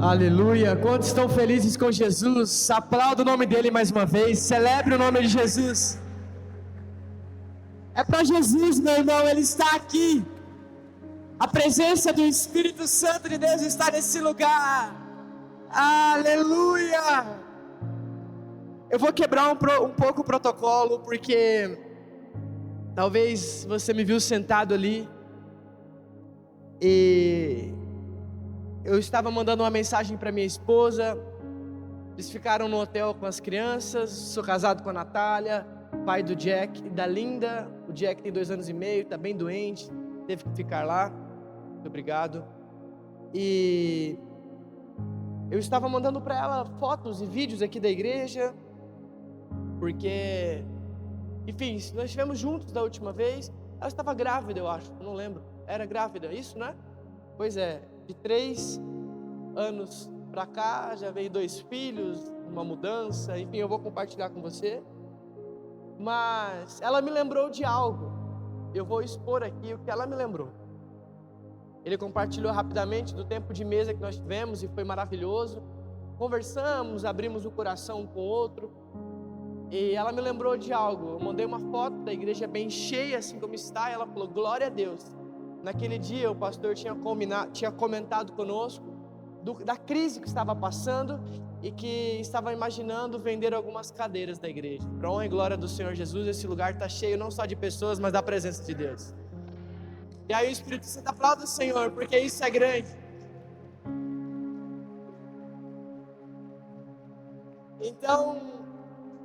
Aleluia. Quantos estão felizes com Jesus? Aplauda o nome dele mais uma vez. Celebre o nome de Jesus. É para Jesus, meu irmão, ele está aqui. A presença do Espírito Santo de Deus está nesse lugar. Aleluia. Eu vou quebrar um pouco o protocolo, porque talvez você me viu sentado ali e eu estava mandando uma mensagem para minha esposa. Eles ficaram no hotel com as crianças. Sou casado com a Natália, pai do Jack e da Linda. O Jack tem 2 anos e meio, está bem doente, teve que ficar lá. Muito obrigado. E eu estava mandando para ela fotos e vídeos aqui da igreja, porque, enfim, nós estivemos juntos da última vez. Ela estava grávida, eu acho, não lembro. Era grávida, isso, né? Pois é, de 3 anos para cá, já veio 2 filhos, uma mudança, enfim, eu vou compartilhar com você. Mas ela me lembrou de algo. Eu vou expor aqui o que ela me lembrou. Ele compartilhou rapidamente do tempo de mesa que nós tivemos e foi maravilhoso. Conversamos, abrimos o coração um com o outro. E ela me lembrou de algo. Eu mandei uma foto da igreja bem cheia, assim como está, e ela falou: glória a Deus. Naquele dia o pastor tinha comentado conosco da crise que estava passando e que estava imaginando vender algumas cadeiras da igreja. Para honra e glória do Senhor Jesus, esse lugar está cheio não só de pessoas, mas da presença de Deus. E aí o Espírito Santo aplaude o Senhor, porque isso é grande. Então,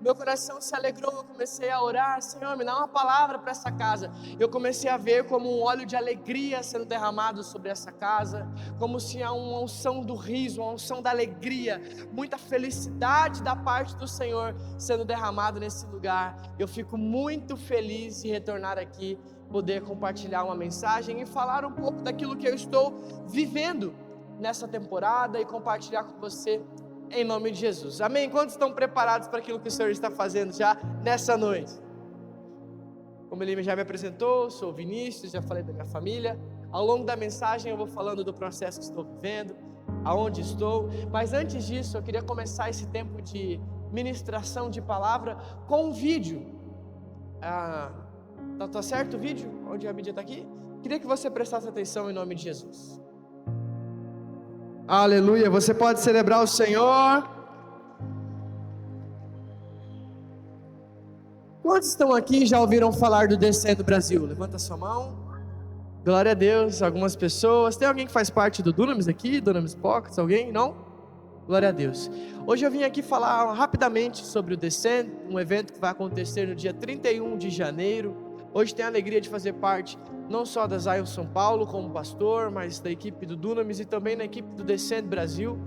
meu coração se alegrou, eu comecei a orar: Senhor, me dá uma palavra para essa casa. Eu comecei a ver como um óleo de alegria sendo derramado sobre essa casa, como se há uma unção do riso, uma unção da alegria, muita felicidade da parte do Senhor sendo derramado nesse lugar. Eu fico muito feliz de retornar aqui, poder compartilhar uma mensagem e falar um pouco daquilo que eu estou vivendo nessa temporada e compartilhar com você, em nome de Jesus, amém? Quantos estão preparados para aquilo que o Senhor está fazendo já nessa noite? Como ele já me apresentou, sou o Vinícius, já falei da minha família. Ao longo da mensagem eu vou falando do processo que estou vivendo, aonde estou. Mas antes disso, eu queria começar esse tempo de ministração de palavra com um vídeo. Tá certo o vídeo? Onde a mídia está aqui? Queria que você prestasse atenção em nome de Jesus. Aleluia, você pode celebrar o Senhor. Quantos estão aqui e já ouviram falar do Descendo Brasil? Levanta sua mão. Glória a Deus, algumas pessoas. Tem alguém que faz parte do Dunamis aqui? Dunamis Pockets, alguém? Não? Glória a Deus. Hoje eu vim aqui falar rapidamente sobre o Descendo, um evento que vai acontecer no dia 31 de janeiro. Hoje tenho a alegria de fazer parte não só da Zion São Paulo como pastor, mas da equipe do Dunamis e também na equipe do Descendo Brasil.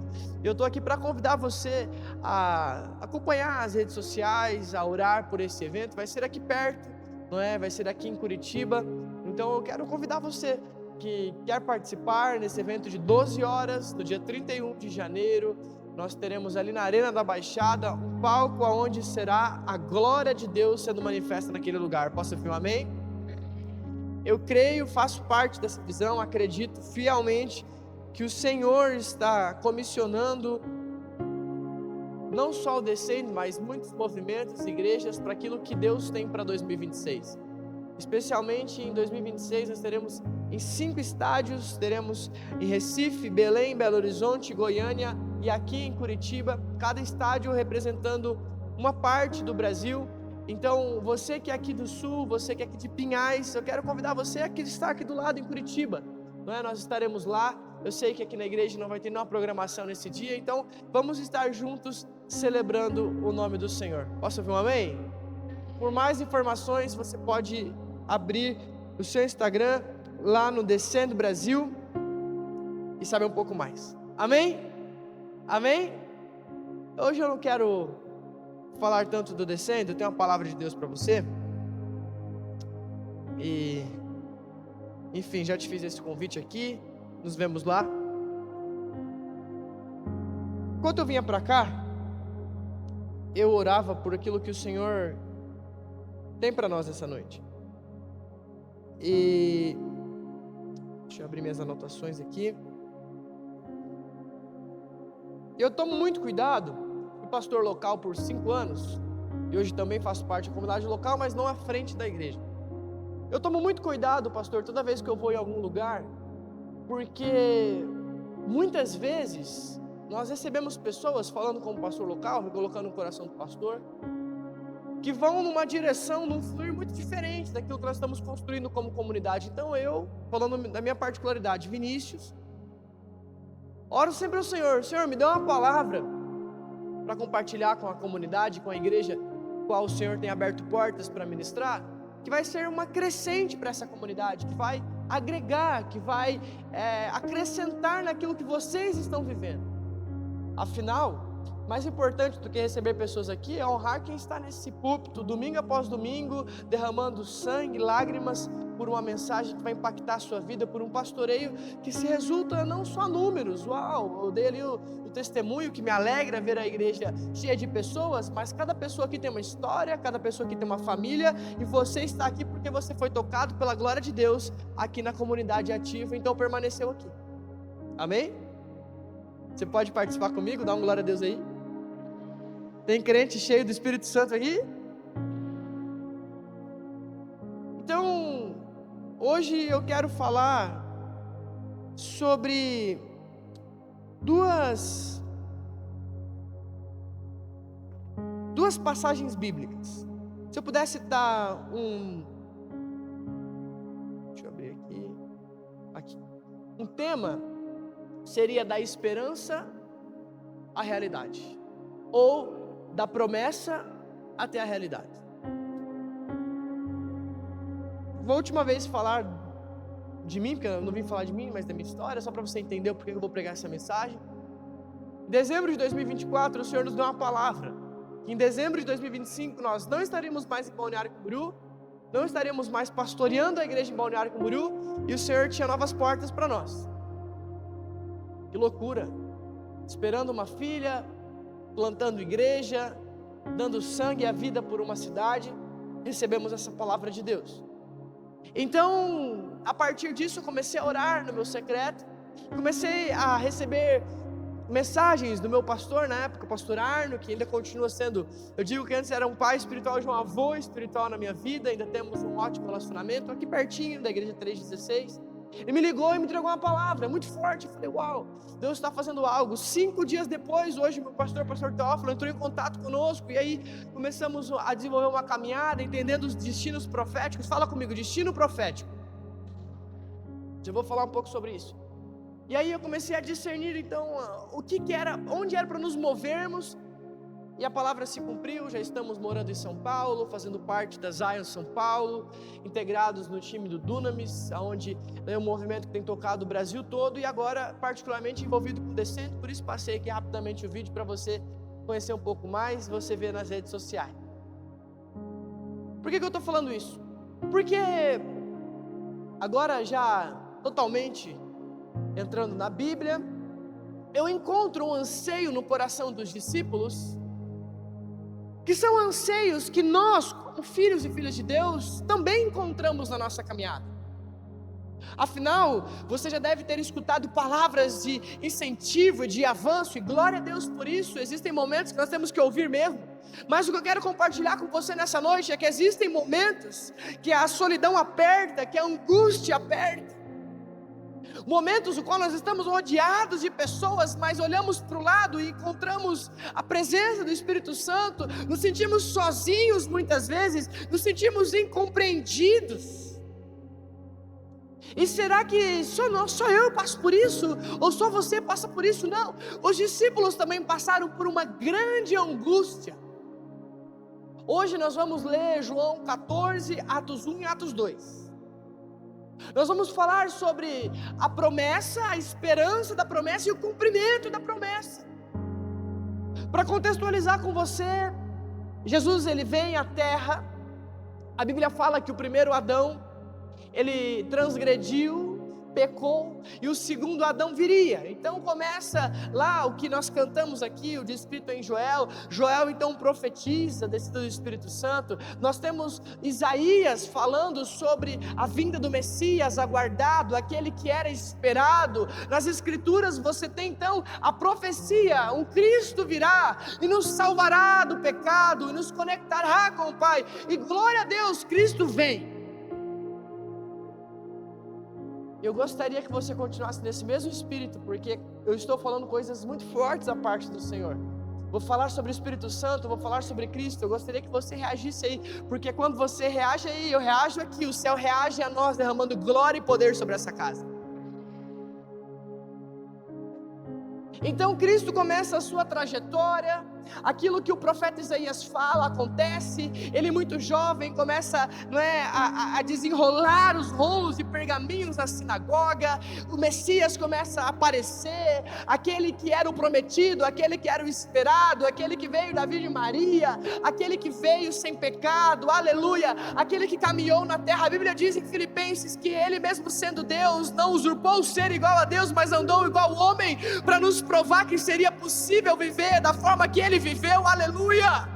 Eu estou aqui para convidar você a acompanhar as redes sociais, a orar por esse evento. Vai ser aqui perto, não é? Vai ser aqui em Curitiba. Então eu quero convidar você que quer participar nesse evento de 12 horas, no dia 31 de janeiro. Nós teremos ali na Arena da Baixada um palco onde será a glória de Deus sendo manifesta naquele lugar. Posso afirmar amém? Eu creio, faço parte dessa visão, acredito fielmente que o Senhor está comissionando não só o Descendo, mas muitos movimentos, igrejas, para aquilo que Deus tem para 2026. Especialmente em 2026 nós teremos em 5 estádios, teremos em Recife, Belém, Belo Horizonte, Goiânia e aqui em Curitiba, cada estádio representando uma parte do Brasil. Então você que é aqui do Sul, você que é aqui de Pinhais, eu quero convidar você a estar aqui do lado em Curitiba, não é? Nós estaremos lá. Eu sei que aqui na igreja não vai ter nenhuma programação nesse dia, então vamos estar juntos celebrando o nome do Senhor. Posso ouvir um amém? Por mais informações você pode abrir o seu Instagram lá no Descendo Brasil e saber um pouco mais. Amém? Amém? Hoje eu não quero falar tanto do Descendo, eu tenho uma palavra de Deus para você. E enfim, já te fiz esse convite aqui. Nos vemos lá. Enquanto eu vinha para cá, eu orava por aquilo que o Senhor tem para nós essa noite. E deixa eu abrir minhas anotações aqui. Eu tomo muito cuidado, fui pastor local por 5 anos, e hoje também faço parte da comunidade local, mas não à frente da igreja. Eu tomo muito cuidado, pastor, toda vez que eu vou em algum lugar, porque muitas vezes nós recebemos pessoas falando como pastor local, colocando no coração do pastor, que vão numa direção, num fluir muito diferente daquilo que nós estamos construindo como comunidade. Então eu, falando da minha particularidade, Vinícius, oro sempre ao Senhor: Senhor, me dê uma palavra para compartilhar com a comunidade, com a igreja, qual o Senhor tem aberto portas para ministrar, que vai ser uma crescente para essa comunidade, que vai agregar, que vai acrescentar naquilo que vocês estão vivendo. Afinal, mais importante do que receber pessoas aqui é honrar quem está nesse púlpito, domingo após domingo, derramando sangue, lágrimas, por uma mensagem que vai impactar a sua vida, por um pastoreio que se resulta não só números. Uau, eu dei ali o testemunho que me alegra ver a igreja cheia de pessoas, mas cada pessoa aqui tem uma história, cada pessoa aqui tem uma família, e você está aqui porque você foi tocado pela glória de Deus aqui na comunidade ativa, então permaneceu aqui. Amém? Você pode participar comigo? Dá um glória a Deus aí. Tem crente cheio do Espírito Santo aqui? Então, hoje eu quero falar sobre duas passagens bíblicas. Se eu pudesse citar deixa eu abrir aqui. Um tema seria da esperança à realidade, ou da promessa até a realidade. Vou última vez falar de mim, porque eu não vim falar de mim, mas da minha história, só para você entender o porquê eu vou pregar essa mensagem. Em dezembro de 2024, o Senhor nos deu uma palavra, que em dezembro de 2025 nós não estaríamos mais em Balneário Camboriú, não estaríamos mais pastoreando a igreja em Balneário Camboriú, e o Senhor tinha novas portas para nós. Que loucura! Esperando uma filha, plantando igreja, dando sangue e a vida por uma cidade, recebemos essa palavra de Deus. Então, a partir disso, eu comecei a orar no meu secreto, comecei a receber mensagens do meu pastor na época, o pastor Arno, que ainda continua sendo, eu digo que antes era um pai espiritual de um avô espiritual na minha vida, ainda temos um ótimo relacionamento, aqui pertinho da igreja 316, ele me ligou e me entregou uma palavra muito forte. Eu falei, uau, Deus está fazendo algo. 5 dias depois, hoje meu pastor Teófilo, entrou em contato conosco, e aí começamos a desenvolver uma caminhada, entendendo os destinos proféticos. Fala comigo, destino profético. Já vou falar um pouco sobre isso. E aí eu comecei a discernir então o que era, onde era para nos movermos. E a palavra se cumpriu, já estamos morando em São Paulo, fazendo parte da Zion São Paulo, integrados no time do Dunamis, onde é um movimento que tem tocado o Brasil todo, e agora particularmente envolvido com o Descendo, por isso passei aqui rapidamente o vídeo para você conhecer um pouco mais, você ver nas redes sociais. Por que eu estou falando isso? Porque agora já totalmente entrando na Bíblia, eu encontro um anseio no coração dos discípulos, que são anseios que nós, como filhos e filhas de Deus, também encontramos na nossa caminhada. Afinal, você já deve ter escutado palavras de incentivo e de avanço, e glória a Deus por isso. Existem momentos que nós temos que ouvir mesmo, mas o que eu quero compartilhar com você nessa noite é que existem momentos que a solidão aperta, que a angústia aperta, momentos no qual nós estamos rodeados de pessoas, mas olhamos para o lado e encontramos a presença do Espírito Santo, nos sentimos sozinhos muitas vezes, nos sentimos incompreendidos. E será que só eu passo por isso? Ou só você passa por isso? Não, os discípulos também passaram por uma grande angústia. Hoje nós vamos ler João 14, Atos 1 e Atos 2. Nós vamos falar sobre a promessa, a esperança da promessa e o cumprimento da promessa. Para contextualizar com você, Jesus ele vem à terra. A Bíblia fala que o primeiro Adão, ele transgrediu, pecou e o segundo Adão viria. Então começa lá o que nós cantamos aqui, o descrito em Joel. Joel então profetiza a descida do Espírito Santo. Nós temos Isaías falando sobre a vinda do Messias aguardado, aquele que era esperado. Nas Escrituras você tem então a profecia: um Cristo virá e nos salvará do pecado e nos conectará com o Pai. E glória a Deus, Cristo vem. Eu gostaria que você continuasse nesse mesmo espírito, porque eu estou falando coisas muito fortes da parte do Senhor. Vou falar sobre o Espírito Santo, vou falar sobre Cristo. Eu gostaria que você reagisse aí, porque quando você reage aí, eu reajo aqui, o céu reage a nós, derramando glória e poder sobre essa casa. Então Cristo começa a sua trajetória, aquilo que o profeta Isaías fala acontece. Ele muito jovem começa a desenrolar os rolos e pergaminhos na sinagoga. O Messias começa a aparecer, aquele que era o prometido, aquele que era o esperado, aquele que veio da Virgem Maria, aquele que veio sem pecado, aleluia, aquele que caminhou na terra. A Bíblia diz em Filipenses que ele mesmo sendo Deus, não usurpou o ser igual a Deus, mas andou igual ao homem, para nos provar que seria possível viver da forma que ele viveu, aleluia.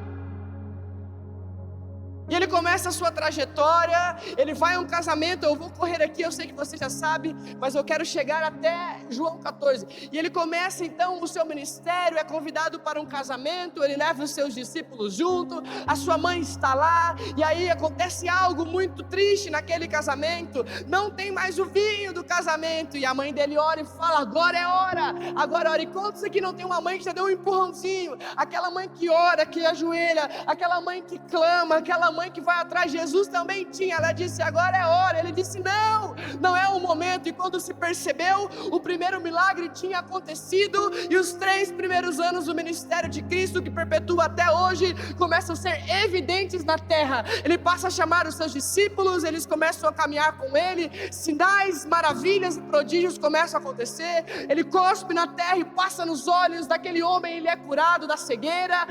E ele começa a sua trajetória, ele vai a um casamento. Eu vou correr aqui, eu sei que você já sabe, mas eu quero chegar até João 14. E ele começa então o seu ministério, é convidado para um casamento, ele leva os seus discípulos junto, a sua mãe está lá, e aí acontece algo muito triste naquele casamento. Não tem mais o vinho do casamento, e a mãe dele ora e fala: agora é hora, agora é hora. E quantos aqui não tem uma mãe que já deu um empurrãozinho? Aquela mãe que ora, que ajoelha, aquela mãe que clama, aquela mãe que vai atrás. Jesus também tinha, ela disse: agora é hora. Ele disse: não, não é o momento. E quando se percebeu, o primeiro milagre tinha acontecido, e os 3 primeiros anos do ministério de Cristo, que perpetua até hoje, começam a ser evidentes na terra. Ele passa a chamar os seus discípulos, eles começam a caminhar com ele, sinais, maravilhas e prodígios começam a acontecer. Ele cospe na terra e passa nos olhos daquele homem, ele é curado da cegueira.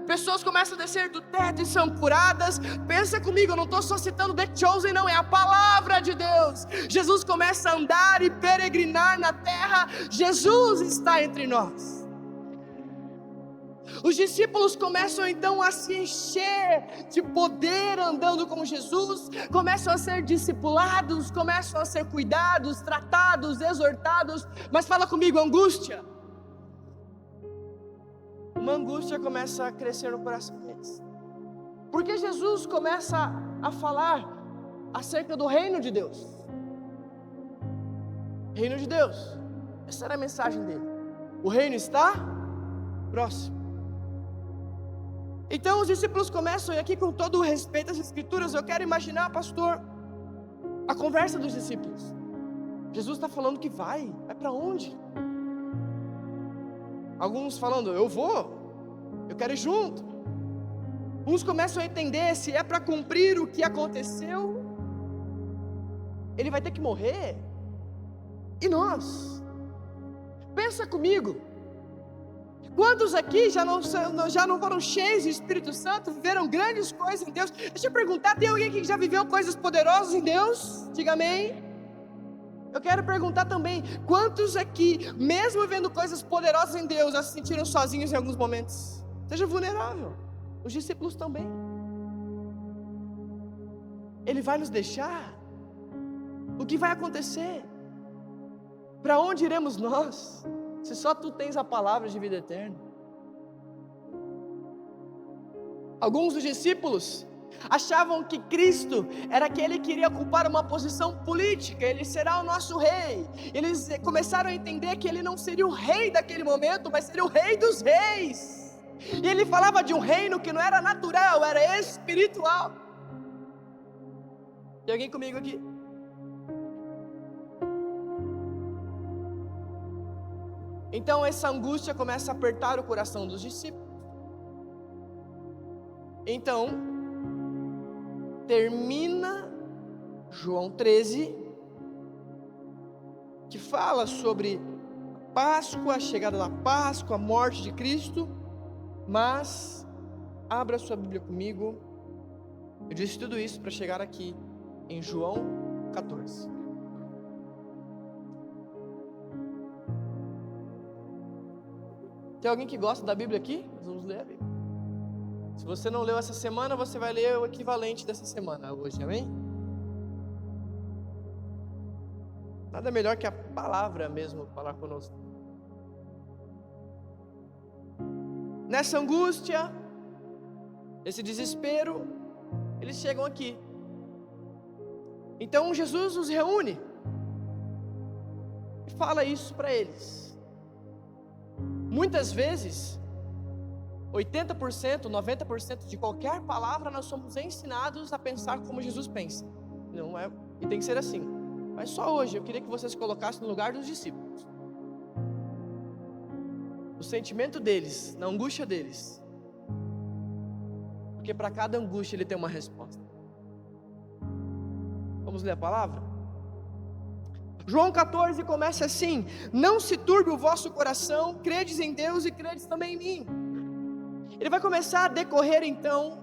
Pessoas começam a descer do teto e são curadas. Pensa comigo, eu não estou só citando The Chosen, não, é a palavra de Deus. Jesus começa a andar e peregrinar na terra. Jesus está entre nós. Os discípulos começam então a se encher de poder andando com Jesus, começam a ser discipulados, começam a ser cuidados, tratados, exortados. Mas fala comigo, angústia. Uma angústia começa a crescer no coração deles, porque Jesus começa a falar acerca do reino de Deus. Reino de Deus, essa era a mensagem dele. O reino está próximo. Então os discípulos começam, e aqui com todo o respeito às Escrituras, eu quero imaginar, pastor, a conversa dos discípulos. Jesus está falando que vai para onde? Alguns falando: eu vou, eu quero ir junto. Uns começam a entender, se é para cumprir o que aconteceu, ele vai ter que morrer. E nós? Pensa comigo, quantos aqui já não foram cheios do Espírito Santo, viveram grandes coisas em Deus? Deixa eu perguntar, tem alguém aqui que já viveu coisas poderosas em Deus? Diga amém. Eu quero perguntar também, quantos aqui, mesmo vendo coisas poderosas em Deus, já se sentiram sozinhos em alguns momentos? Seja vulnerável. Os discípulos também. Ele vai nos deixar? O que vai acontecer? Para onde iremos nós, se só tu tens a palavra de vida eterna? Alguns dos discípulos achavam que Cristo era aquele que iria ocupar uma posição política, ele será o nosso rei. Eles começaram a entender que ele não seria o rei daquele momento, mas seria o rei dos reis. E ele falava de um reino que não era natural, era espiritual. Tem alguém comigo aqui? Então essa angústia começa a apertar o coração dos discípulos. Então termina João 13, que fala sobre a Páscoa, a chegada da Páscoa, a morte de Cristo. Mas abra sua Bíblia comigo. Eu disse tudo isso para chegar aqui em João 14. Tem alguém que gosta da Bíblia aqui? Nós vamos ler a Bíblia. Se você não leu essa semana, você vai ler o equivalente dessa semana hoje, amém? Nada melhor que a palavra mesmo falar conosco. Nessa angústia, esse desespero, eles chegam aqui. Então Jesus os reúne e fala isso para eles. Muitas vezes, 80%, 90% de qualquer palavra nós somos ensinados a pensar como Jesus pensa. Não é, e tem que ser assim. Mas só hoje eu queria que vocês colocassem no lugar dos discípulos. O sentimento deles, na angústia deles. Porque para cada angústia ele tem uma resposta. Vamos ler a palavra? João 14 começa assim: não se turbe o vosso coração, credes em Deus e credes também em mim. Ele vai começar a decorrer então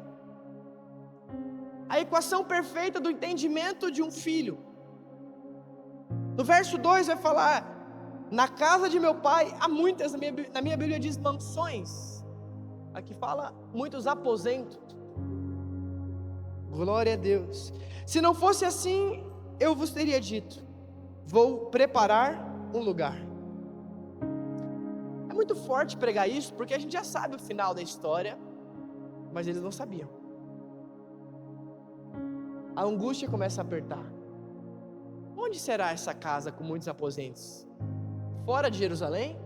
a equação perfeita do entendimento de um filho. No verso 2 vai falar: na casa de meu pai há muitas, na minha Bíblia diz mansões. Aqui fala muitos aposentos. Glória a Deus. Se não fosse assim, eu vos teria dito: vou preparar um lugar. É muito forte pregar isso, porque a gente já sabe o final da história, mas eles não sabiam. A angústia começa a apertar. Onde será essa casa com muitos aposentos? Fora de Jerusalém?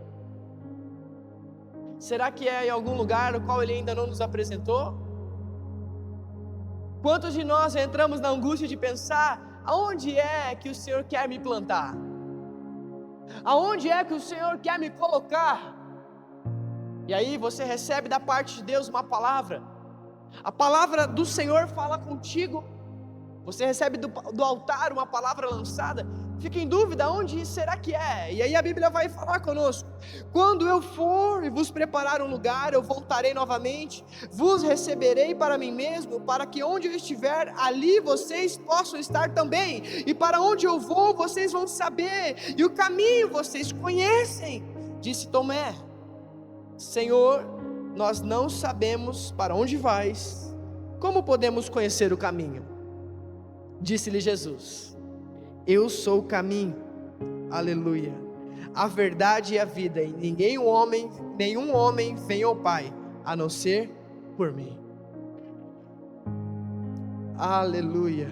Será que é em algum lugar no qual ele ainda não nos apresentou? Quantos de nós entramos na angústia de pensar: aonde é que o Senhor quer me plantar? Aonde é que o Senhor quer me colocar? E aí você recebe da parte de Deus uma palavra. A palavra do Senhor fala contigo. Você recebe do altar uma palavra lançada. Fica em dúvida: onde será que é? E aí a Bíblia vai falar conosco: quando eu for e vos preparar um lugar, eu voltarei novamente, vos receberei para mim mesmo, para que onde eu estiver, ali vocês possam estar também. E para onde eu vou, vocês vão saber, e o caminho vocês conhecem. Disse Tomé: Senhor, nós não sabemos para onde vais, como podemos conhecer o caminho? Disse-lhe Jesus: eu sou o caminho, aleluia, a verdade e a vida, e nenhum homem vem ao Pai, a não ser por mim. Aleluia.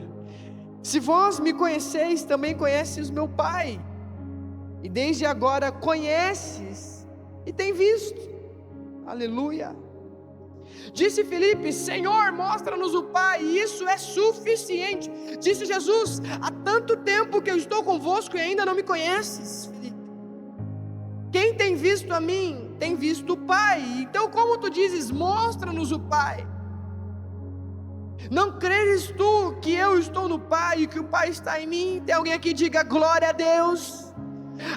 Se vós me conheceis, também conheces meu Pai, e desde agora conheces e tem visto. Aleluia. Disse Filipe: Senhor, mostra-nos o Pai, e isso é suficiente. Disse Jesus: há tanto tempo que eu estou convosco e ainda não me conheces, Filipe. Quem tem visto a mim, tem visto o Pai. Então como tu dizes: mostra-nos o Pai? Não creres tu que eu estou no Pai e que o Pai está em mim? Tem alguém aqui que diga glória a Deus?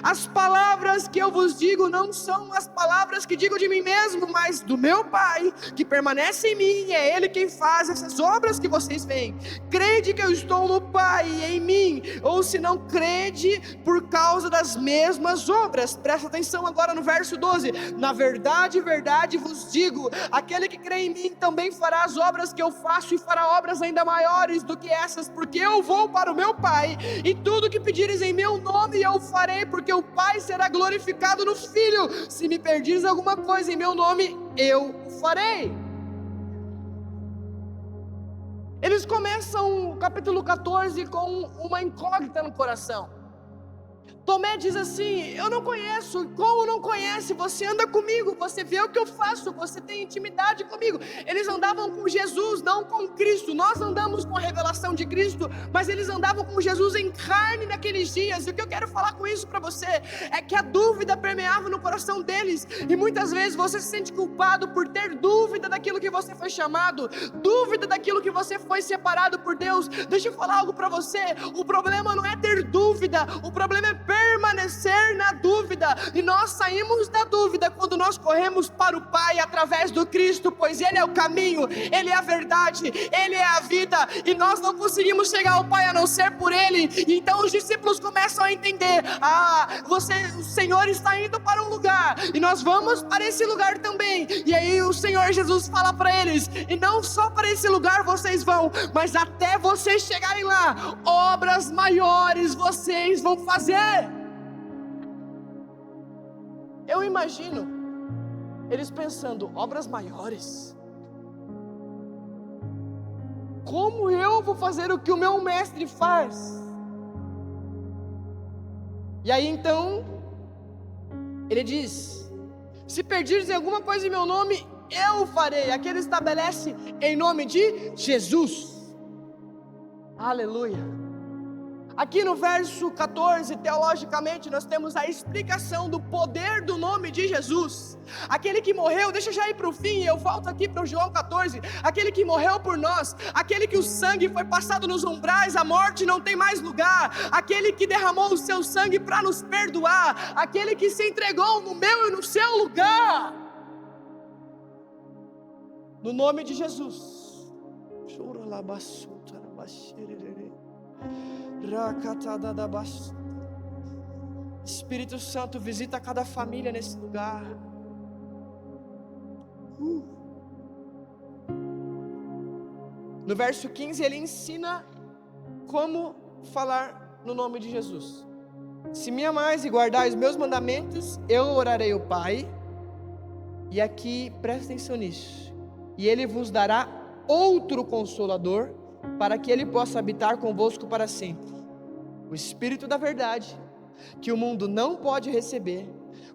As palavras que eu vos digo não são as palavras que digo de mim mesmo, mas do meu Pai que permanece em mim, é Ele quem faz essas obras que vocês veem. Crede que eu estou no Pai e em mim, ou se não crede por causa das mesmas obras. Presta atenção agora no verso 12: na verdade, verdade vos digo, aquele que crê em mim também fará as obras que eu faço, e fará obras ainda maiores do que essas, porque eu vou para o meu Pai, e tudo que pedires em meu nome eu farei, porque o Pai será glorificado no Filho. Se me pedires alguma coisa em meu nome, eu o farei. Eles começam o capítulo 14 com uma incógnita no coração. Tomé diz assim: eu não conheço. Como não conhece? Você anda comigo, você vê o que eu faço, você tem intimidade comigo. Eles andavam com Jesus, não com Cristo. Nós andamos com a revelação de Cristo, mas eles andavam com Jesus em carne naqueles dias. E o que eu quero falar com isso para você é que a dúvida permeava no coração deles, e muitas vezes você se sente culpado por ter dúvida daquilo que você foi chamado, dúvida daquilo que você foi separado por Deus. Deixa eu falar algo para você: o problema não é ter dúvida, o problema é permanecer permanecer na dúvida, e nós saímos da dúvida quando nós corremos para o Pai através do Cristo, pois Ele é o caminho, Ele é a verdade, Ele é a vida, e nós não conseguimos chegar ao Pai a não ser por Ele. Então os discípulos começam a entender: o Senhor está indo para um lugar, e nós vamos para esse lugar também. E aí o Senhor Jesus fala para eles: e não só para esse lugar vocês vão, mas até vocês chegarem lá, obras maiores vocês vão fazer. Eu imagino eles pensando: obras maiores? Como eu vou fazer o que o meu mestre faz? E aí então ele diz: se pedirdes alguma coisa em meu nome, eu farei. Aqui ele estabelece em nome de Jesus. Aleluia. Aqui no verso 14, teologicamente, nós temos a explicação do poder do nome de Jesus. Aquele que morreu, deixa eu já ir para o fim, eu volto aqui para o João 14. Aquele que morreu por nós, aquele que o sangue foi passado nos umbrais, a morte não tem mais lugar. Aquele que derramou o seu sangue para nos perdoar. Aquele que se entregou no meu e no seu lugar. No nome de Jesus. Espírito Santo, visita cada família nesse lugar. No verso 15 ele ensina como falar no nome de Jesus. Se me amais e guardais meus mandamentos, eu orarei ao Pai. E aqui presta atenção nisso: e Ele vos dará outro Consolador, para que Ele possa habitar convosco para sempre, o Espírito da verdade, que o mundo não pode receber,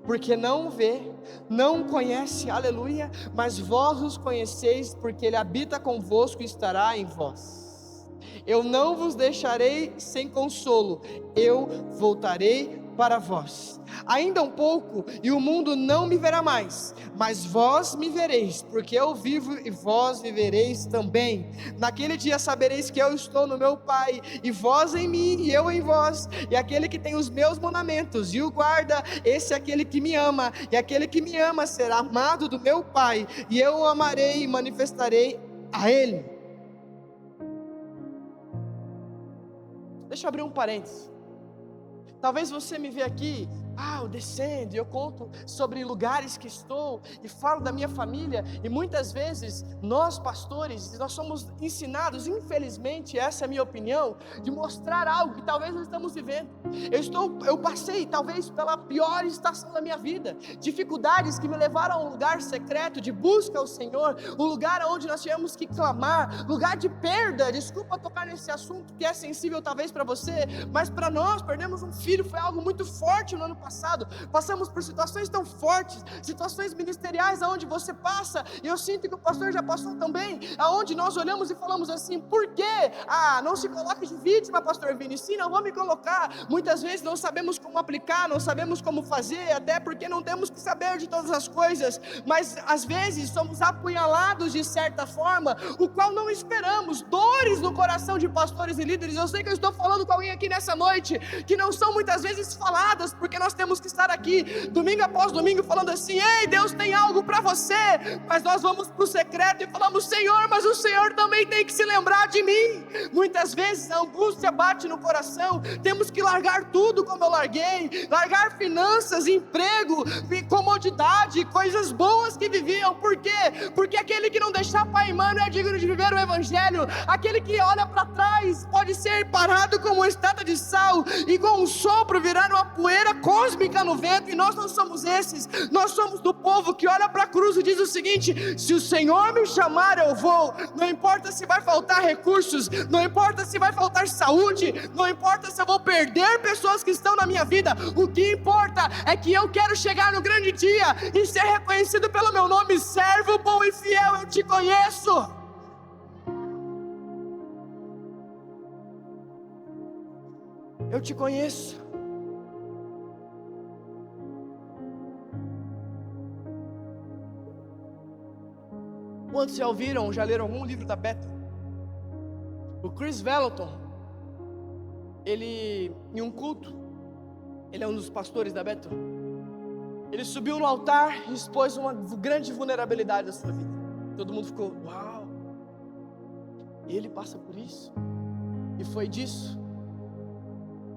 porque não vê, não conhece, aleluia, mas vós os conheceis, porque Ele habita convosco e estará em vós. Eu não vos deixarei sem consolo, eu voltarei para vós. Ainda um pouco, e o mundo não me verá mais, mas vós me vereis, porque eu vivo e vós vivereis também. Naquele dia sabereis que eu estou no meu Pai, e vós em mim, e eu em vós. E aquele que tem os meus mandamentos e o guarda, esse é aquele que me ama, e aquele que me ama será amado do meu Pai, e eu o amarei e manifestarei a ele. Deixa eu abrir um parênteses. Talvez você me vê aqui, eu descendo e eu conto sobre lugares que estou e falo da minha família, e muitas vezes nós pastores, nós somos ensinados, infelizmente essa é a minha opinião, de mostrar algo que talvez não estamos vivendo. Eu passei talvez pela pior estação da minha vida, dificuldades que me levaram a um lugar secreto de busca ao Senhor, um lugar onde nós tivemos que clamar, lugar de perda. Desculpa tocar nesse assunto que é sensível talvez para você, mas para nós, perdemos um filho, foi algo muito forte no ano passado. Passamos por situações tão fortes, situações ministeriais aonde você passa, e eu sinto que o pastor já passou também, aonde nós olhamos e falamos assim: por quê? Não se coloque de vítima, pastor Vini. Sim, não vou me colocar. Muitas vezes não sabemos como aplicar, não sabemos como fazer, até porque não temos que saber de todas as coisas, mas às vezes somos apunhalados de certa forma, o qual não esperamos, dores no coração de pastores e líderes. Eu sei que eu estou falando com alguém aqui nessa noite, que não são muitas vezes faladas, porque nós temos que estar aqui, domingo após domingo, falando assim: ei, Deus tem algo para você, mas nós vamos para o secreto e falamos: Senhor, mas o Senhor também tem que se lembrar de mim. Muitas vezes a angústia bate no coração, temos que largar tudo como eu larguei, largar finanças, emprego, comodidade, coisas boas que viviam. Por quê? Porque aquele que não deixar pai e mãe não é digno de viver o evangelho. Aquele que olha para trás pode ser parado como uma estátua de sal, e com um sopro virar uma poeira cósmica no vento. E nós não somos esses, nós somos do povo que olha para a cruz e diz o seguinte: se o Senhor me chamar, eu vou. Não importa se vai faltar recursos, não importa se vai faltar saúde, não importa se eu vou perder pessoas que estão na minha vida. O que importa é que eu quero chegar no grande dia e ser reconhecido pelo meu nome: servo bom e fiel, eu te conheço. Eu te conheço. Quantos já ouviram, já leram algum livro da Bethel? O Chris Vallotton, ele, em um culto, Ele é um dos pastores da Beto. Ele subiu no altar e expôs uma grande vulnerabilidade da sua vida. Todo mundo ficou, uau! E ele passa por isso. E foi disso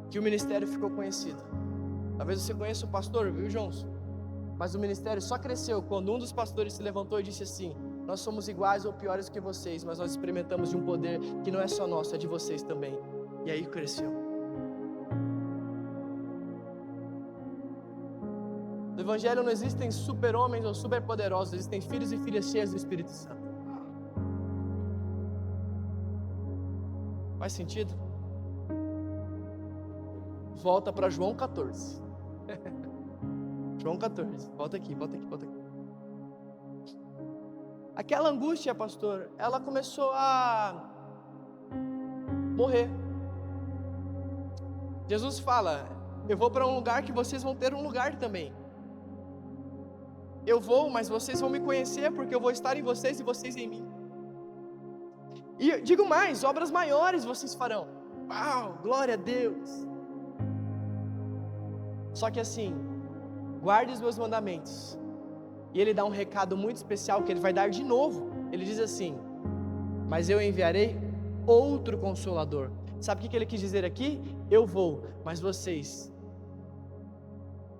que o ministério ficou conhecido. Talvez você conheça o pastor, viu, Johnson? Mas o ministério só cresceu quando um dos pastores se levantou e disse assim: nós somos iguais ou piores que vocês, mas nós experimentamos de um poder que não é só nosso, é de vocês também. E aí cresceu. No Evangelho não existem super-homens ou super-poderosos, existem filhos e filhas cheias do Espírito Santo. Faz sentido? Volta para João 14. João 14, volta aqui. Aquela angústia, pastor, ela começou a morrer. Jesus fala: eu vou para um lugar que vocês vão ter um lugar também. Eu vou, mas vocês vão me conhecer, porque eu vou estar em vocês e vocês em mim. E digo mais, obras maiores vocês farão. Uau, glória a Deus. Só que assim, guarde os meus mandamentos. E ele dá um recado muito especial que ele vai dar de novo. Ele diz assim: mas eu enviarei outro Consolador. Sabe o que ele quis dizer aqui? Eu vou, mas vocês,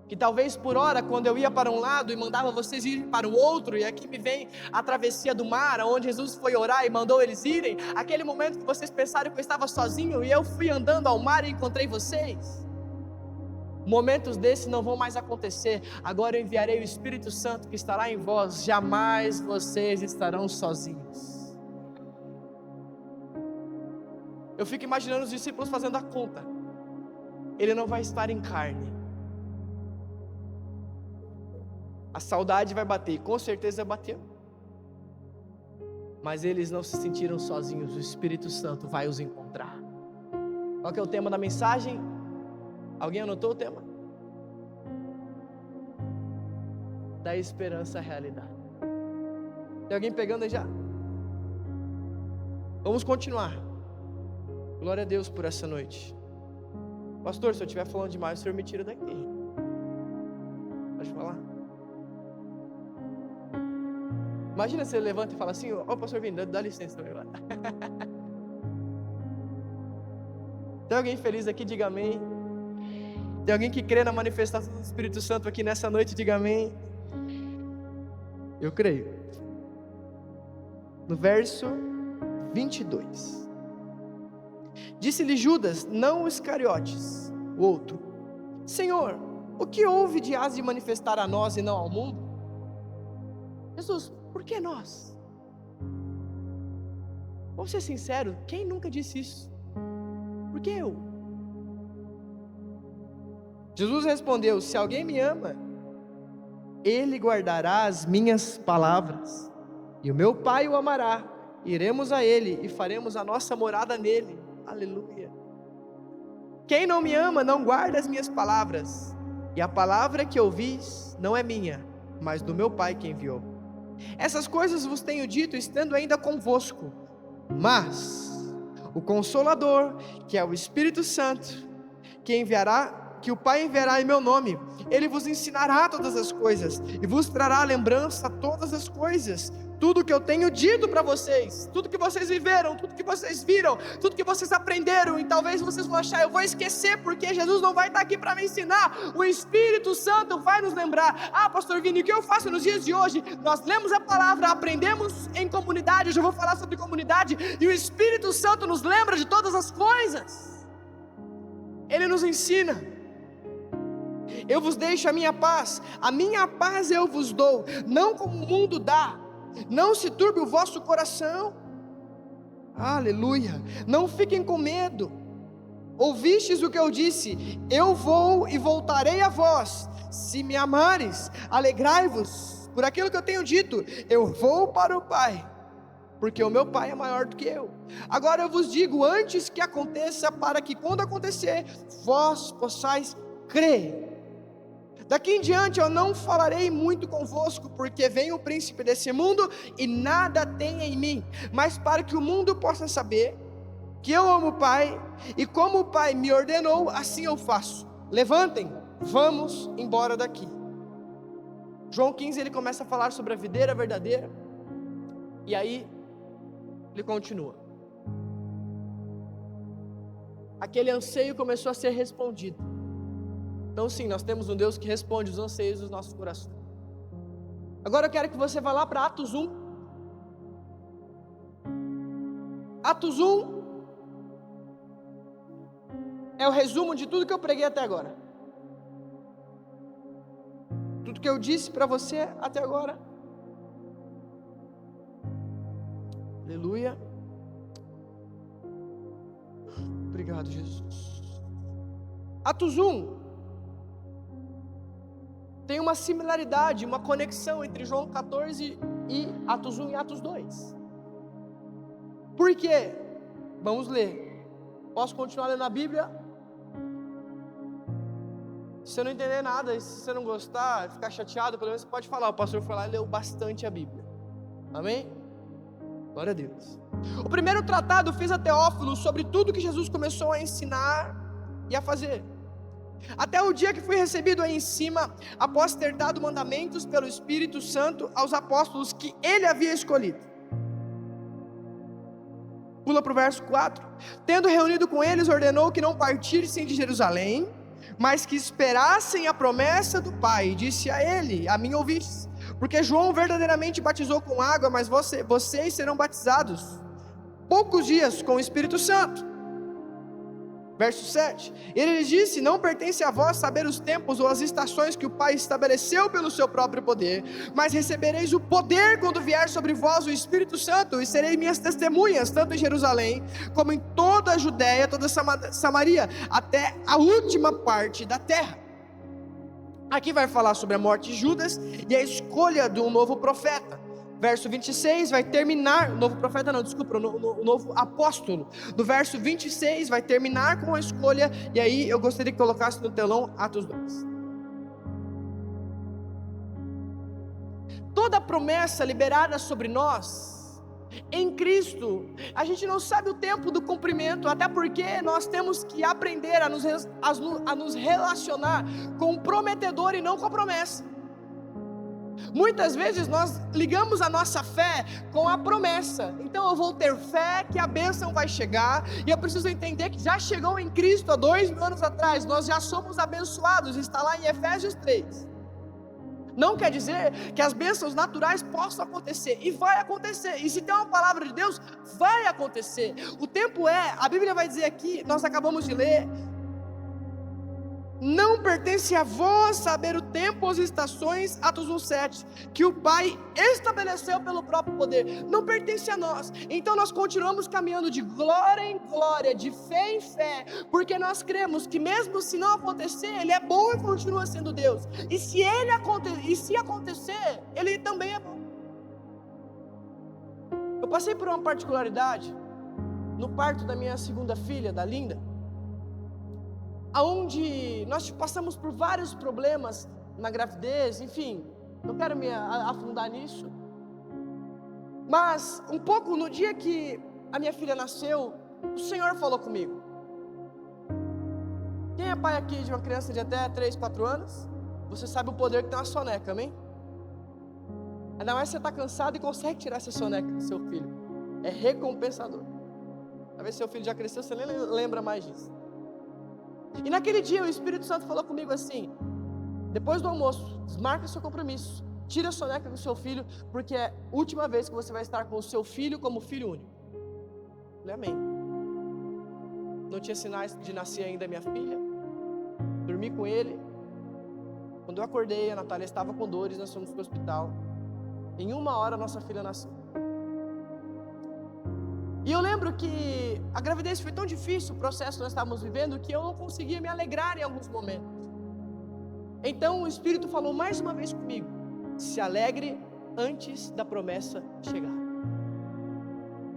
que talvez por hora, quando eu ia para um lado e mandava vocês irem para o outro, e aqui me vem a travessia do mar, onde Jesus foi orar e mandou eles irem, aquele momento que vocês pensaram que eu estava sozinho, e eu fui andando ao mar e encontrei vocês. Momentos desses não vão mais acontecer. Agora eu enviarei o Espírito Santo que estará em vós. Jamais vocês estarão sozinhos. Eu fico imaginando os discípulos fazendo a conta. Ele não vai estar em carne. A saudade vai bater, com certeza bateu. Mas eles não se sentiram sozinhos. O Espírito Santo vai os encontrar. Qual que é o tema da mensagem? Alguém anotou o tema? Da esperança à realidade. Tem alguém pegando aí já? Vamos continuar. Glória a Deus por essa noite. Pastor, se eu estiver falando demais, o senhor me tira daqui. Pode falar. Imagina você levanta e fala assim: ó, pastor Vini, dá licença também lá. Tem alguém feliz aqui? Diga amém. Tem alguém que crê na manifestação do Espírito Santo aqui nessa noite? Diga amém. Eu creio. No verso 22. Disse-lhe Judas, não Iscariotes, o outro: Senhor, o que houve de hás de manifestar a nós e não ao mundo? Jesus, por que nós? Vamos ser sinceros, quem nunca disse isso? Por que eu? Jesus respondeu: se alguém me ama, ele guardará as minhas palavras, e o meu Pai o amará, iremos a ele e faremos a nossa morada nele. Aleluia. Quem não me ama não guarda as minhas palavras, e a palavra que ouvis não é minha, mas do meu Pai que enviou. Essas coisas vos tenho dito estando ainda convosco, mas o Consolador, que é o Espírito Santo, que o Pai enviará em meu nome, ele vos ensinará todas as coisas, e vos trará à lembrança todas as coisas, tudo que eu tenho dito para vocês, tudo que vocês viveram, tudo que vocês viram, tudo que vocês aprenderam. E talvez vocês vão achar: eu vou esquecer, porque Jesus não vai estar aqui para me ensinar. O Espírito Santo vai nos lembrar. Ah, pastor Vini, o que eu faço nos dias de hoje? Nós lemos a palavra, aprendemos em comunidade. Hoje eu vou falar sobre comunidade, e o Espírito Santo nos lembra de todas as coisas. Ele nos ensina. Eu vos deixo a minha paz eu vos dou, não como o mundo dá. Não se turbe o vosso coração. Aleluia. Não fiquem com medo. Ouvistes o que eu disse: eu vou e voltarei a vós. Se me amares, alegrai-vos por aquilo que eu tenho dito. Eu vou para o Pai, porque o meu Pai é maior do que eu. Agora eu vos digo antes que aconteça, para que quando acontecer, vós possais crer. Daqui em diante eu não falarei muito convosco, porque vem o príncipe desse mundo e nada tem em mim, mas para que o mundo possa saber que eu amo o Pai, e como o Pai me ordenou, assim eu faço. levantem, vamos embora daqui. João 15, ele começa a falar sobre a videira verdadeira, e aí ele continua. Aquele anseio começou a ser respondido. Então sim, nós temos um Deus que responde os anseios dos nossos corações. Agora eu quero que você vá lá para Atos 1. Atos 1 é o resumo de tudo que eu preguei até agora. Tudo que eu disse para você até agora. Aleluia. Obrigado, Jesus. Atos 1 tem uma similaridade, uma conexão entre João 14 e Atos 1 e Atos 2. Por quê? Vamos ler. Posso continuar lendo a Bíblia? Se você não entender nada, e se você não gostar, ficar chateado, pelo menos você pode falar. O pastor foi lá e leu bastante a Bíblia. Amém? Glória a Deus. O primeiro tratado fiz a Teófilo sobre tudo que Jesus começou a ensinar e a fazer, até o dia que fui recebido aí em cima, após ter dado mandamentos pelo Espírito Santo aos apóstolos que ele havia escolhido. Pula para o verso 4. Tendo reunido com eles, ordenou que não partissem de Jerusalém, mas que esperassem a promessa do Pai. Disse a ele: a mim ouvistes, porque João verdadeiramente batizou com água, mas vocês serão batizados poucos dias com o Espírito Santo. Verso 7, ele lhes disse: não pertence a vós saber os tempos ou as estações que o Pai estabeleceu pelo seu próprio poder, mas recebereis o poder quando vier sobre vós o Espírito Santo, e sereis minhas testemunhas, tanto em Jerusalém, como em toda a Judéia, toda a Samaria, até a última parte da terra. Aqui vai falar sobre a morte de Judas e a escolha de um novo profeta. Verso 26 vai terminar, o novo apóstolo. No verso 26 vai terminar com a escolha, e aí eu gostaria que colocasse no telão Atos 2. Toda promessa liberada sobre nós, em Cristo, a gente não sabe o tempo do cumprimento, até porque nós temos que aprender a nos relacionar com o prometedor e não com a promessa. Muitas vezes nós ligamos a nossa fé com a promessa. Então eu vou ter fé que a bênção vai chegar, e eu preciso entender que já chegou em Cristo há 2000 anos atrás. Nós já somos abençoados, está lá em Efésios 3. Não quer dizer que as bênçãos naturais possam acontecer, e vai acontecer, e se tem uma palavra de Deus, vai acontecer. O tempo a Bíblia vai dizer aqui, nós acabamos de ler: não pertence a vós saber o tempo ou as estações, Atos 1,7, que o Pai estabeleceu pelo próprio poder. Não pertence a nós. Então nós continuamos caminhando de glória em glória, de fé em fé, porque nós cremos que mesmo se não acontecer, Ele é bom e continua sendo Deus. E se acontecer, Ele também é bom. Eu passei por uma particularidade no parto da minha segunda filha, da Linda, aonde nós passamos por vários problemas na gravidez, enfim, não quero me afundar nisso, mas um pouco no dia que a minha filha nasceu, o Senhor falou comigo. Quem é pai aqui de uma criança de até 3, 4 anos, você sabe o poder que tem uma soneca, amém? Ainda mais você está cansado e consegue tirar essa soneca do seu filho, é recompensador. Talvez seu filho já cresceu, você nem lembra mais disso. E naquele dia o Espírito Santo falou comigo assim: depois do almoço, desmarca seu compromisso, tira a soneca com seu filho, porque é a última vez que você vai estar com o seu filho como filho único. Eu falei: amém. Não tinha sinais de nascer ainda minha filha, dormi com ele. Quando eu acordei, a Natália estava com dores, nós fomos para o hospital. Em 1 hora nossa filha nasceu. E eu lembro que a gravidez foi tão difícil, o processo que nós estávamos vivendo, que eu não conseguia me alegrar em alguns momentos. Então o Espírito falou mais uma vez comigo: se alegre antes da promessa chegar.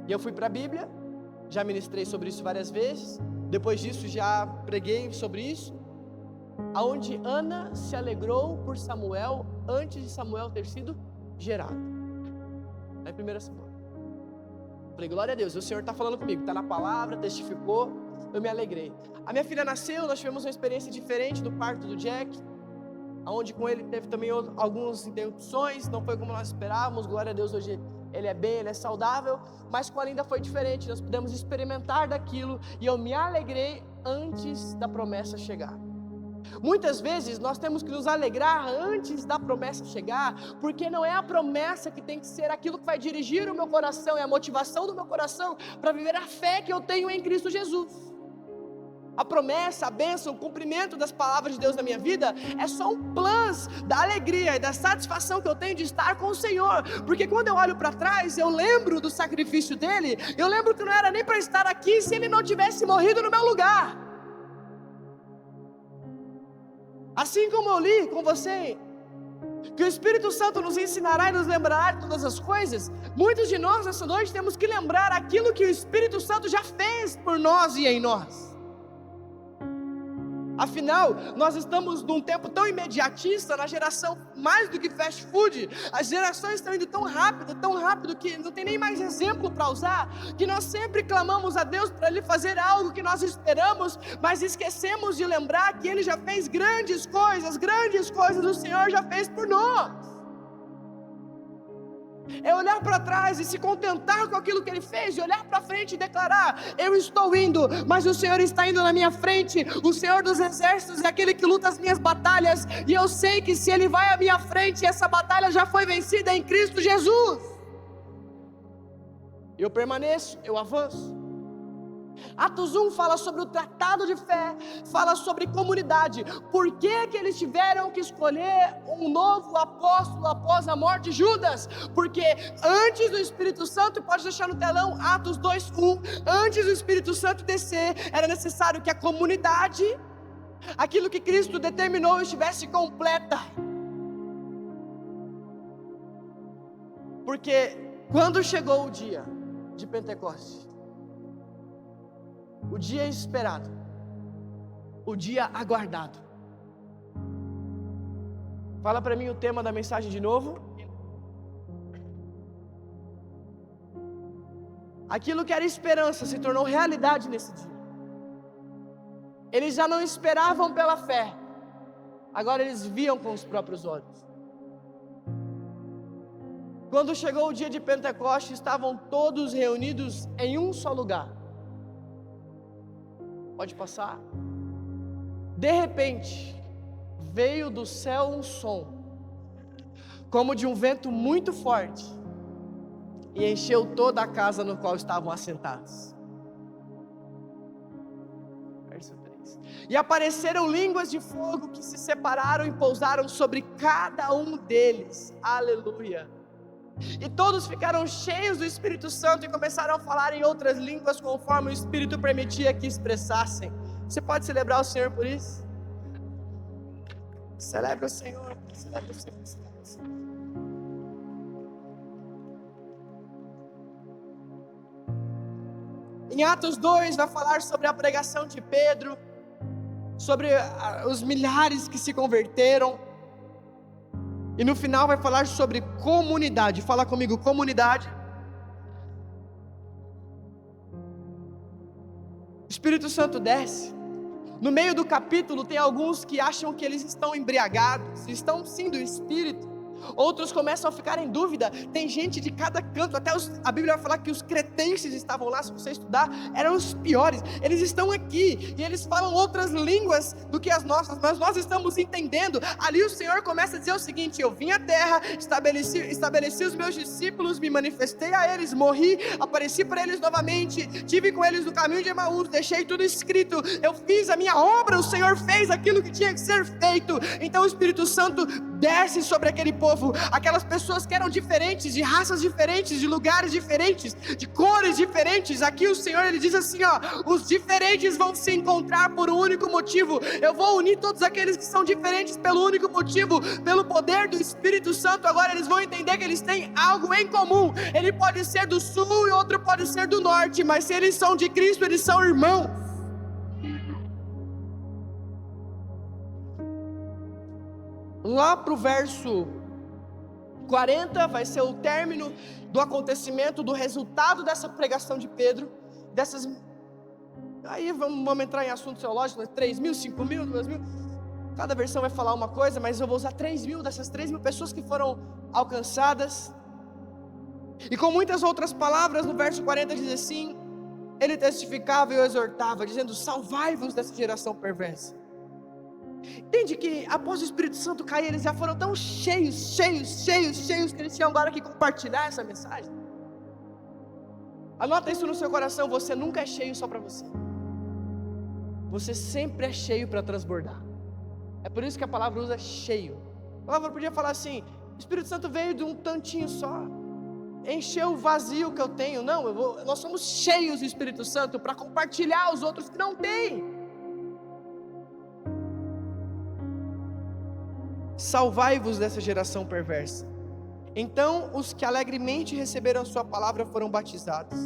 E eu fui para a Bíblia, já ministrei sobre isso várias vezes. Depois disso já preguei sobre isso, aonde Ana se alegrou por Samuel antes de Samuel ter sido gerado. Na 1 Samuel. Falei: glória a Deus, o Senhor está falando comigo, está na palavra, testificou. eu me alegrei. A minha filha nasceu, nós tivemos uma experiência diferente do parto do Jack, onde com ele teve também algumas interrupções, não foi como nós esperávamos, glória a Deus, hoje ele é bem, ele é saudável, mas com a Linda foi diferente, nós pudemos experimentar daquilo, e eu me alegrei antes da promessa chegar. Muitas vezes nós temos que nos alegrar antes da promessa chegar, porque não é a promessa que tem que ser aquilo que vai dirigir o meu coração, é a motivação do meu coração para viver a fé que eu tenho em Cristo Jesus. A promessa, a bênção, o cumprimento das palavras de Deus na minha vida é só um plus da alegria e da satisfação que eu tenho de estar com o Senhor, porque quando eu olho para trás, eu lembro do sacrifício dele, eu lembro que não era nem para estar aqui se ele não tivesse morrido no meu lugar. Assim como eu li com você, que o Espírito Santo nos ensinará e nos lembrará de todas as coisas, muitos de nós nessa noite temos que lembrar aquilo que o Espírito Santo já fez por nós e em nós. Afinal, nós estamos num tempo tão imediatista, na geração mais do que fast food, as gerações estão indo tão rápido que não tem nem mais exemplo para usar, que nós sempre clamamos a Deus para Ele fazer algo que nós esperamos, mas esquecemos de lembrar que Ele já fez grandes coisas o Senhor já fez por nós. É olhar para trás e se contentar com aquilo que Ele fez, e olhar para frente e declarar: eu estou indo, mas o Senhor está indo na minha frente, o Senhor dos exércitos é aquele que luta as minhas batalhas, e eu sei que se Ele vai à minha frente, essa batalha já foi vencida em Cristo Jesus. Eu permaneço, eu avanço. Atos 1 fala sobre o tratado de fé, fala sobre comunidade. Por que eles tiveram que escolher um novo apóstolo após a morte de Judas? Porque antes do Espírito Santo, pode deixar no telão Atos 2:1, antes do Espírito Santo descer, era necessário que a comunidade, aquilo que Cristo determinou, estivesse completa. Porque quando chegou o dia de Pentecostes, o dia esperado, o dia aguardado. Fala para mim o tema da mensagem de novo. Aquilo que era esperança se tornou realidade nesse dia. Eles já não esperavam pela fé, agora eles viam com os próprios olhos. Quando chegou o dia de Pentecostes, estavam todos reunidos em um só lugar. Pode passar. De repente, veio do céu um som, como de um vento muito forte, e encheu toda a casa no qual estavam assentados. Verso 3. E apareceram línguas de fogo que se separaram e pousaram sobre cada um deles. Aleluia. E todos ficaram cheios do Espírito Santo e começaram a falar em outras línguas conforme o Espírito permitia que expressassem. Você pode celebrar o Senhor por isso? Celebre o Senhor, celebre o Senhor, celebre o Senhor. Em Atos 2 vai falar sobre a pregação de Pedro, sobre os milhares que se converteram. E no final vai falar sobre comunidade. Fala comigo, comunidade. O Espírito Santo desce. No meio do capítulo tem alguns que acham que eles estão embriagados, estão sim do Espírito. Outros começam a ficar em dúvida. Tem gente de cada canto, até a Bíblia vai falar que os cretenses estavam lá. Se você estudar, eram os piores. Eles estão aqui e eles falam outras línguas do que as nossas, mas nós estamos entendendo. Ali o Senhor começa a dizer o seguinte: eu vim à terra, estabeleci os meus discípulos, me manifestei a eles, morri, apareci para eles novamente, tive com eles no caminho de Emaús, deixei tudo escrito, eu fiz a minha obra, o Senhor fez aquilo que tinha que ser feito. Então o Espírito Santo desce sobre aquele povo, aquelas pessoas que eram diferentes, de raças diferentes, de lugares diferentes, de cores diferentes. Aqui o Senhor, Ele diz assim, ó: os diferentes vão se encontrar por um único motivo. Eu vou unir todos aqueles que são diferentes pelo único motivo, pelo poder do Espírito Santo. Agora eles vão entender que eles têm algo em comum. Ele pode ser do sul e outro pode ser do norte, mas se eles são de Cristo, eles são irmãos. Lá para o verso 40 vai ser o término do acontecimento, do resultado dessa pregação de Pedro, Aí vamos entrar em assunto teológico, 3 mil, 5 mil, 2 mil. Cada versão vai falar uma coisa, mas eu vou usar 3 mil dessas 3 mil pessoas que foram alcançadas. E com muitas outras palavras, no verso 40 diz assim: ele testificava e o exortava, dizendo: salvai-vos dessa geração perversa. Entende que após o Espírito Santo cair, eles já foram tão cheios, que eles tinham agora que compartilhar essa mensagem. Anota isso no seu coração: você nunca é cheio só para você. Você sempre é cheio para transbordar. É por isso que a palavra usa cheio. A palavra podia falar assim: o Espírito Santo veio de um tantinho só, encheu o vazio que eu tenho. Não, nós somos cheios do Espírito Santo para compartilhar os outros que não têm. Salvai-vos dessa geração perversa. Então os que alegremente receberam a sua palavra foram batizados.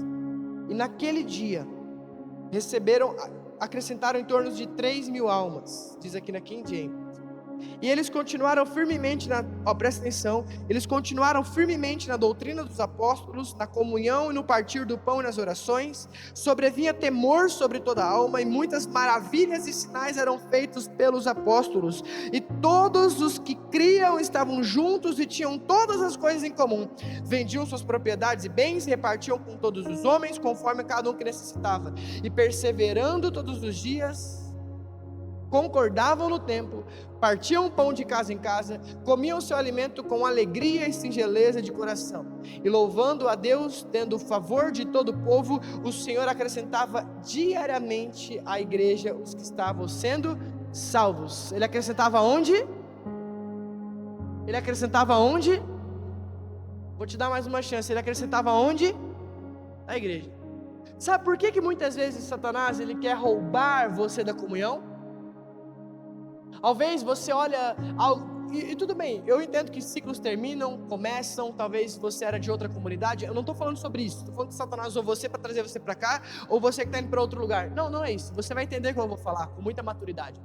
E naquele dia acrescentaram em torno de 3 mil almas, diz aqui na King James. E eles continuaram firmemente presta atenção, eles continuaram firmemente na doutrina dos apóstolos, na comunhão e no partir do pão e nas orações. Sobrevinha temor sobre toda a alma, e muitas maravilhas e sinais eram feitos pelos apóstolos. E todos os que criam estavam juntos e tinham todas as coisas em comum. Vendiam suas propriedades e bens e repartiam com todos os homens, conforme cada um que necessitava. E perseverando todos os dias, concordavam no templo, partiam o pão de casa em casa, comiam seu alimento com alegria e singeleza de coração, e louvando a Deus, tendo o favor de todo o povo, o Senhor acrescentava diariamente à igreja os que estavam sendo salvos. Ele acrescentava onde? Ele acrescentava onde? Vou te dar mais uma chance. Ele acrescentava onde? Na igreja. Sabe por que muitas vezes Satanás ele quer roubar você da comunhão? Talvez você olha e tudo bem, eu entendo que ciclos terminam, começam. Talvez você era de outra comunidade. Eu não estou falando sobre isso. Estou falando que Satanás usou você para trazer você para cá, ou você que está indo para outro lugar. Não é isso. Você vai entender o que eu vou falar com muita maturidade.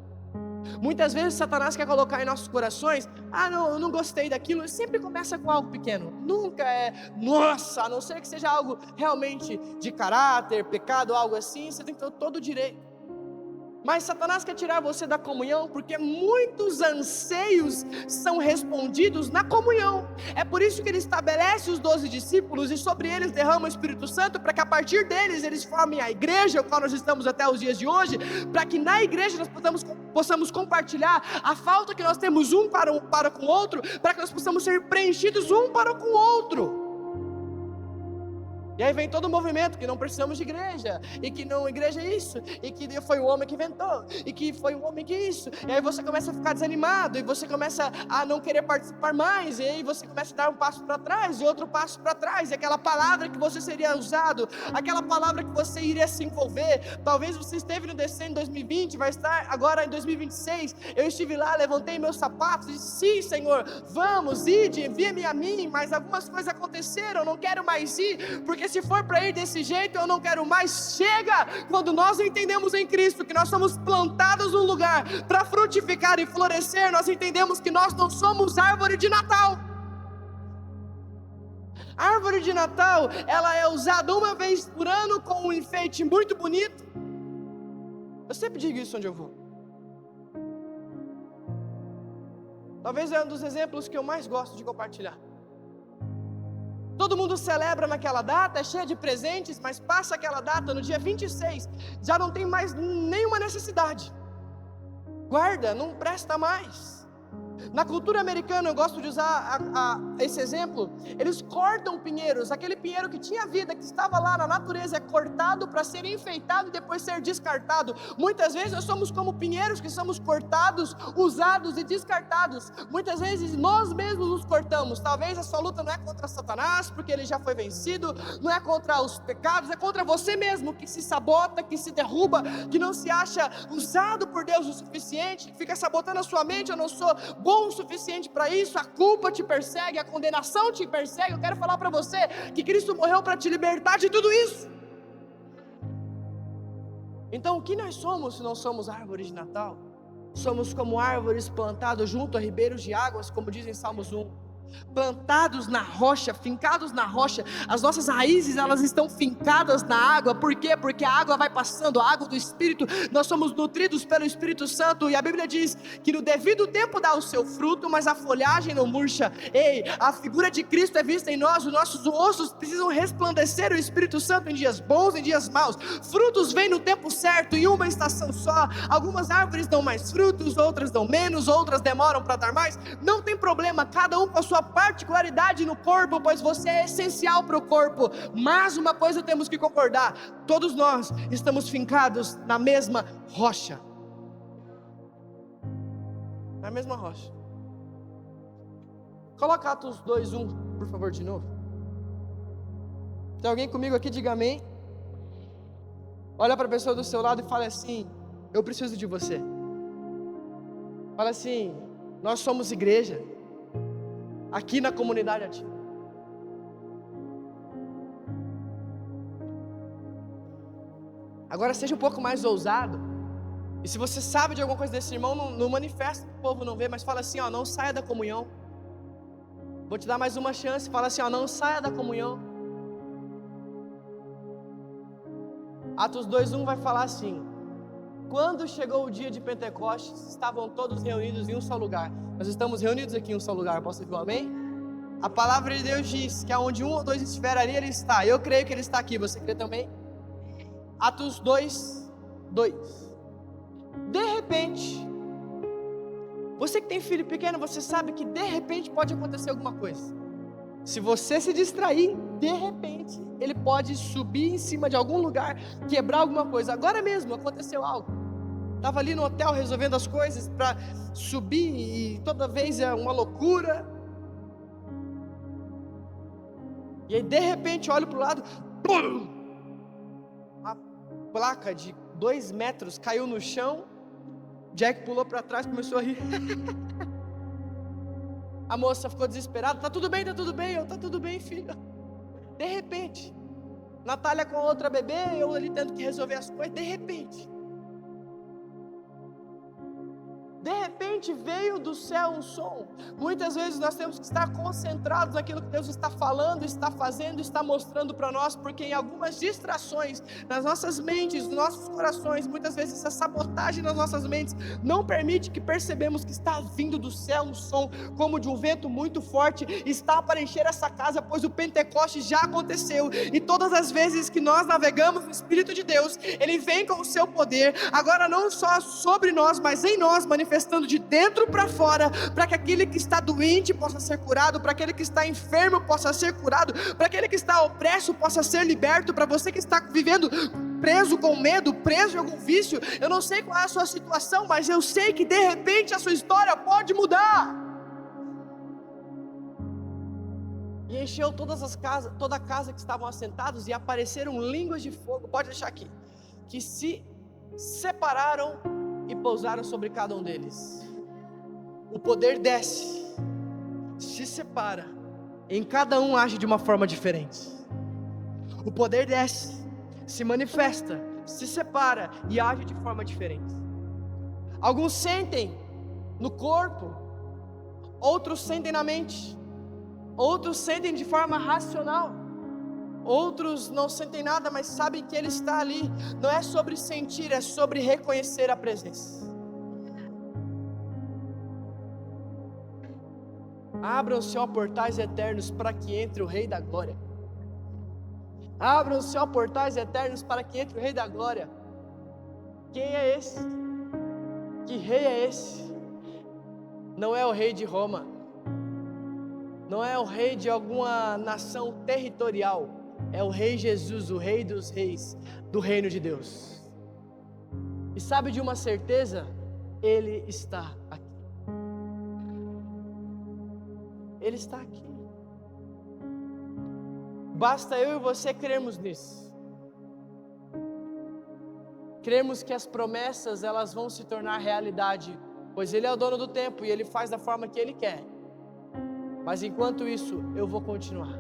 Muitas vezes Satanás quer colocar em nossos corações: não, eu não gostei daquilo. Ele sempre começa com algo pequeno, nunca é nossa, a não ser que seja algo realmente de caráter, pecado, algo assim. Você tem que ter todo o direito. Mas Satanás quer tirar você da comunhão, porque muitos anseios são respondidos na comunhão. É por isso que ele estabelece os 12 discípulos, e sobre eles derrama o Espírito Santo, para que a partir deles eles formem a igreja, o qual nós estamos até os dias de hoje, para que na igreja nós possamos compartilhar a falta que nós temos um para com o outro, para que nós possamos ser preenchidos um para com o outro. E aí vem todo o movimento que não precisamos de igreja, e que não, igreja é isso, e que foi o homem que inventou, e que foi o homem que isso. E aí você começa a ficar desanimado, e você começa a não querer participar mais, e aí você começa a dar um passo para trás, e outro passo para trás, e aquela palavra que você seria usado, aquela palavra que você iria se envolver. Talvez você esteve no Descendo em 2020, vai estar agora em 2026, eu estive lá, levantei meus sapatos, e disse: sim Senhor, vamos, ide, envia-me a mim. Mas algumas coisas aconteceram, eu não quero mais ir, porque se for para ir desse jeito, eu não quero mais. Chega! Quando nós entendemos em Cristo que nós somos plantados num lugar para frutificar e florescer, nós entendemos que nós não somos árvore de Natal. A árvore de Natal, ela é usada uma vez por ano com um enfeite muito bonito. Eu sempre digo isso onde eu vou. Talvez é um dos exemplos que eu mais gosto de compartilhar. Todo mundo celebra naquela data, é cheia de presentes, mas passa aquela data, no dia 26, já não tem mais nenhuma necessidade. Guarda, não presta mais. Na cultura americana, eu gosto de usar esse exemplo. Eles cortam pinheiros, aquele pinheiro que tinha vida, que estava lá na natureza, é cortado para ser enfeitado e depois ser descartado. Muitas vezes nós somos como pinheiros que somos cortados, usados e descartados. Muitas vezes nós mesmos nos cortamos. Talvez a sua luta não é contra Satanás, porque ele já foi vencido, não é contra os pecados, é contra você mesmo, que se sabota, que se derruba, que não se acha usado por Deus o suficiente, que fica sabotando a sua mente: eu não sou bom o suficiente para isso, a culpa te persegue, a condenação te persegue. Eu quero falar para você que Cristo morreu para te libertar de tudo isso. Então o que nós somos se não somos árvores de Natal? Somos como árvores plantadas junto a ribeiros de águas, como diz em Salmos 1. plantados na rocha, fincados na rocha. As nossas raízes, elas estão fincadas na água. Por quê? Porque a água vai passando, a água do Espírito. Nós somos nutridos pelo Espírito Santo, e a Bíblia diz que no devido tempo dá o seu fruto, mas a folhagem não murcha. Ei, a figura de Cristo é vista em nós. Os nossos ossos precisam resplandecer o Espírito Santo em dias bons, em dias maus. Frutos vêm no tempo certo, em uma estação só. Algumas árvores dão mais frutos, outras dão menos, outras demoram para dar mais. Não tem problema, cada um com a sua particularidade no corpo, pois você é essencial para o corpo. Mas uma coisa temos que concordar: todos nós estamos fincados na mesma rocha. Na mesma rocha. Coloca Atos 2:1, por favor, de novo. Tem alguém comigo aqui? Diga amém. Olha para a pessoa do seu lado e fala assim: eu preciso de você. Fala assim: nós somos igreja aqui na comunidade ativa. Agora seja um pouco mais ousado. E se você sabe de alguma coisa desse irmão, não manifesta para o povo não ver, mas fala assim: ó, não saia da comunhão. Vou te dar mais uma chance. Fala assim: ó, não saia da comunhão. Atos 2:1 vai falar assim: quando chegou o dia de Pentecostes, estavam todos reunidos em um só lugar. Nós estamos reunidos aqui em um só lugar, posso ouvir um amém? A palavra de Deus diz que aonde um ou dois estiver ali, Ele está. Eu creio que Ele está aqui, você crê também? Atos 2:2. De repente, você que tem filho pequeno, você sabe que de repente pode acontecer alguma coisa. Se você se distrair, de repente, ele pode subir em cima de algum lugar, quebrar alguma coisa. Agora mesmo aconteceu algo. Estava ali no hotel resolvendo as coisas para subir, e toda vez é uma loucura. E aí de repente olho para o lado, pum! Uma placa de 2 metros caiu no chão. Jack pulou para trás, começou a rir. A moça ficou desesperada: tá tudo bem, tá tudo bem. Eu: tá tudo bem, filha. De repente, Natália com a outra bebê, eu ali tendo que resolver as coisas. De repente veio do céu um som. Muitas vezes nós temos que estar concentrados naquilo que Deus está falando, está fazendo, está mostrando para nós, porque em algumas distrações nas nossas mentes, nos nossos corações, muitas vezes essa sabotagem nas nossas mentes não permite que percebemos que está vindo do céu um som como de um vento muito forte, está para encher essa casa, pois o Pentecostes já aconteceu. E todas as vezes que nós navegamos no Espírito de Deus, Ele vem com o seu poder, agora não só sobre nós, mas em nós, manifestando de dentro para fora, para que aquele que está doente possa ser curado, para aquele que está enfermo possa ser curado, para aquele que está opresso possa ser liberto, para você que está vivendo preso com medo, preso em algum vício. Eu não sei qual é a sua situação, mas eu sei que de repente a sua história pode mudar. E encheu todas as casas, toda a casa que estavam assentados, e apareceram línguas de fogo, pode deixar aqui, que se separaram e pousaram sobre cada um deles. O poder desce, se separa, em cada um age de uma forma diferente. O poder desce, se manifesta, se separa e age de forma diferente. Alguns sentem no corpo, outros sentem na mente, outros sentem de forma racional, outros não sentem nada, mas sabem que Ele está ali. Não é sobre sentir, é sobre reconhecer a presença. Abram-se, ó portais eternos, para que entre o Rei da Glória. Abram-se, ó portais eternos, para que entre o Rei da Glória. Quem é esse? Que rei é esse? Não é o rei de Roma, não é o rei de alguma nação territorial, é o Rei Jesus, o Rei dos Reis, do reino de Deus. E sabe de uma certeza? Ele está aqui. Ele está aqui. Basta eu e você crermos nisso. Crermos que as promessas, elas vão se tornar realidade, pois Ele é o dono do tempo e Ele faz da forma que Ele quer. Mas enquanto isso, eu vou continuar,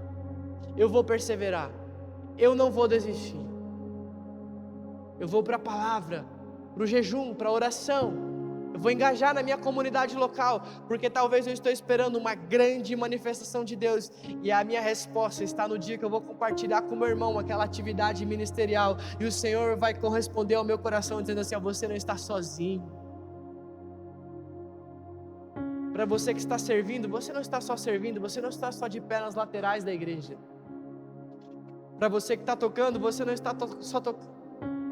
eu vou perseverar, eu não vou desistir. Eu vou para a palavra, para o jejum, para a oração. Eu vou engajar na minha comunidade local, porque talvez eu estou esperando uma grande manifestação de Deus, e a minha resposta está no dia que eu vou compartilhar com meu irmão aquela atividade ministerial, e o Senhor vai corresponder ao meu coração dizendo assim: você não está sozinho. Para você que está servindo, você não está só servindo, você não está só de pé nas laterais da igreja. Para você que está tocando, você não está só tocando.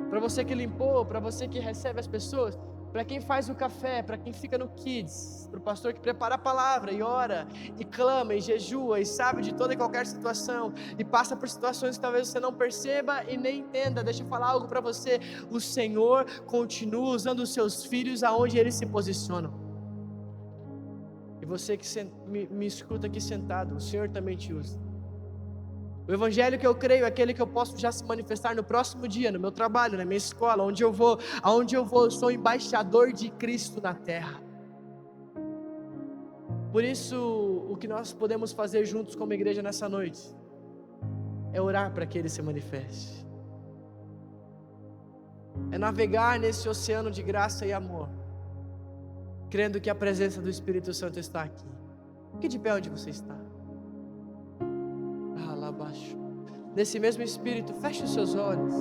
Para você que limpou, para você que recebe as pessoas, para quem faz o café, para quem fica no kids, para o pastor que prepara a palavra e ora, e clama, e jejua, e sabe de toda e qualquer situação, e passa por situações que talvez você não perceba e nem entenda. Deixa eu falar algo para você: o Senhor continua usando os seus filhos aonde eles se posicionam. E você que me escuta aqui sentado, o Senhor também te usa. O evangelho que eu creio é aquele que eu posso já se manifestar no próximo dia, no meu trabalho, na minha escola, aonde eu vou, eu sou embaixador de Cristo na terra. Por isso, o que nós podemos fazer juntos como igreja nessa noite é orar para que Ele se manifeste, é navegar nesse oceano de graça e amor, crendo que a presença do Espírito Santo está aqui. Fique de pé onde você está. Nesse mesmo espírito, feche os seus olhos.